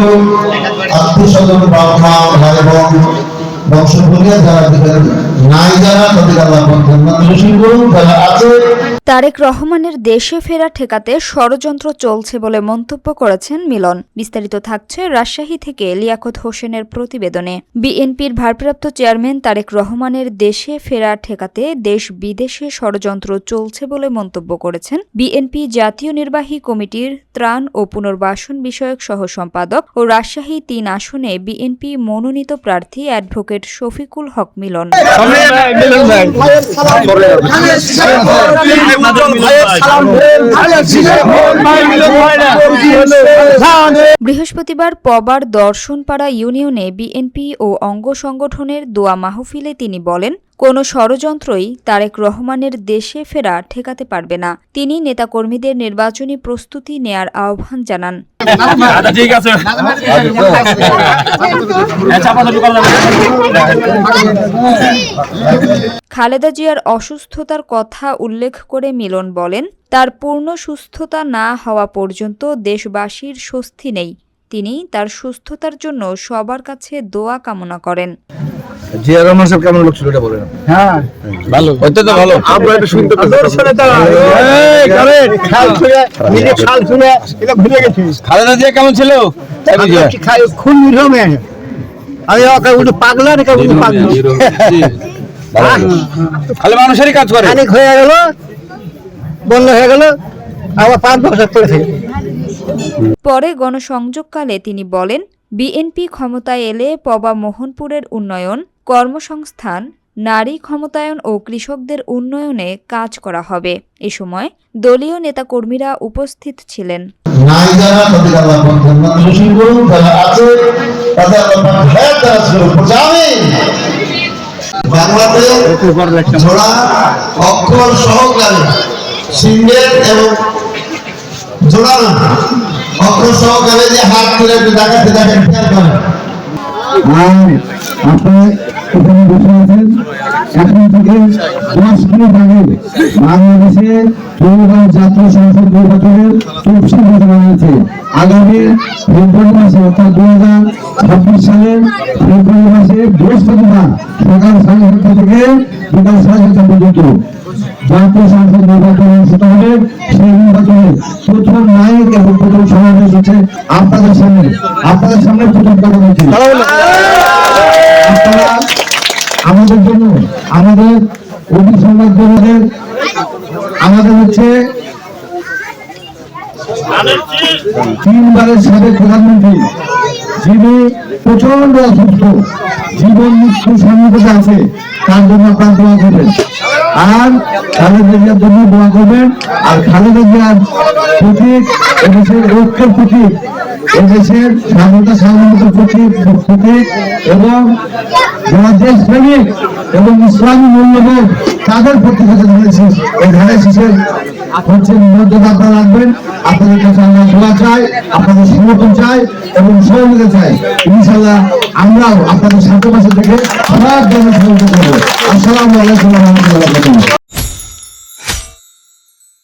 সকল আত্মীয়-স্বজন, বাবা-মা, ভাই বোন, বংশধরিয়া যারা দিবেন নাই, যারা তাদের আল্লাহ জান্নাত নসিব করুন। যারা আছে তারেক রহমানের দেশে ফেরা ঠেকাতে ষড়যন্ত্র চলছে বলে মন্তব্য করেছেন মিলন। বিস্তারিত থাকছে রাজশাহী থেকে লিয়াকত হোসেনের প্রতিবেদনে। বিএনপির ভারপ্রাপ্ত চেয়ারম্যান তারেক রহমানের দেশে ফেরা ঠেকাতে দেশ বিদেশে ষড়যন্ত্র চলছে বলে মন্তব্য করেছেন বিএনপি জাতীয় নির্বাহী কমিটির ত্রাণ ও পুনর্বাসন বিষয়ক সহ সম্পাদক ও রাজশাহী ৩ আসনে বিএনপি মনোনীত প্রার্থী অ্যাডভোকেট শফিকুল হক মিলন। বৃহস্পতিবার পবার দর্শনপাড়া ইউনিয়নে বিএনপি ও অঙ্গ সংগঠনের দোয়া মাহফিলে তিনি বলেন, কোনো ষড়যন্ত্রই তারেক রহমানের দেশে ফেরা ঠেকাতে পারবে না। তিনি নেতাকর্মীদের নির্বাচনী প্রস্তুতি নেয়ার আহ্বান জানান। খালেদা জিয়ার অসুস্থতার কথা উল্লেখ করে মিলন বলেন, তার পূর্ণ সুস্থতা না হওয়া পর্যন্ত দেশবাসীর স্বস্তি নেই। তিনি তার সুস্থতার জন্য সবার কাছে দোয়া কামনা করেন। জিয়া রহমান সাহেব কেমন লোক ছিল এটা বলেন? হ্যাঁ, ভালো, হয়তো তো ভালো। আমরা এটা শুনতে খালেদা জিয়া কেমন ছিল? খুব নিরীহ মেয়ে। আমি উল্টো পাগলা নাকি উল্টো পাগলা, খালি মানুষেরই কাজ করে। অনেক হয়ে গেল, বন্ধ হয়ে গেল, আবার 5 বছর পরে। পরে গণসংযোগকালে তিনি বলেন, বিএনপি ক্ষমতায় এলে পবা মোহনপুরের উন্নয়ন, কর্মসংস্থান, নারী ক্ষমতায়ন ও কৃষকদের উন্নয়নে কাজ করা হবে। এ সময় দলীয় নেতাকর্মীরা উপস্থিত ছিলেন। অক্ষর সহকারে সিঙ্গেল এবং জোড়ানো অক্ষর সহকারে যে হাত তুলে দেখাতে দেখেন, খেয়াল করেন। আপনি এখানে বসে আছেন, এখন থেকে 10 মিনিট আগে বাংলাদেশে জাতীয় সংসদ নির্বাচনের তফসিল ঘোষণা হয়েছে। আগামী ফেব্রুয়ারি মাসে অর্থাৎ 2026 সালের ফেব্রুয়ারি মাসে বৃহস্পতিবার সকাল 7:30 থেকে বিকাল 7:30 পর্যন্ত জাতীয় সংসদ নির্বাচন অনুষ্ঠিত হবে। সেই নির্বাচনে প্রথম নায়ক এবং প্রথম সমাবেশ হচ্ছে আপনাদের সামনে প্রথম কথা বলছি। আপনারা আমাদের জন্য, আমাদের অতি সমাজের, আমাদের হচ্ছে 3বারের সাবেক প্রধানমন্ত্রী, যিনি প্রচন্ড অসুস্থ, জীবন মৃত্যু সন্নিকটে আছে, তার জন্য আপনারা দোয়া করবেন। আর খালেদা জিয়ার জন্য দোয়া করবেন। আর খালেদা জিয়ার প্রতীক এদেশের ঐক্যের প্রতীক, এদেশের স্বাধীনতা সার্বভৌমত্বের প্রতীক এবং যারা দেশপ্রেমিক এবং ইসলামী মূল্যবোধ তাদের প্রতীক হচ্ছে ধানের। এই ধানের শীষের হচ্ছে মর্যাদা আপনারা রাখবেন। আপনাদের কাছে আমরা দোয়া চাই, আপনাদের সমর্থন চাই এবং সহযোগিতা চাই। ইনশাআল্লাহ আমরাও আপনাদের সাথে পাশে থেকে সবার জন্য সহযোগিতা করবো। আসসালামু আলাইকুম ওয়া রাহমাতুল্লাহি ওয়া বারাকাতুহু।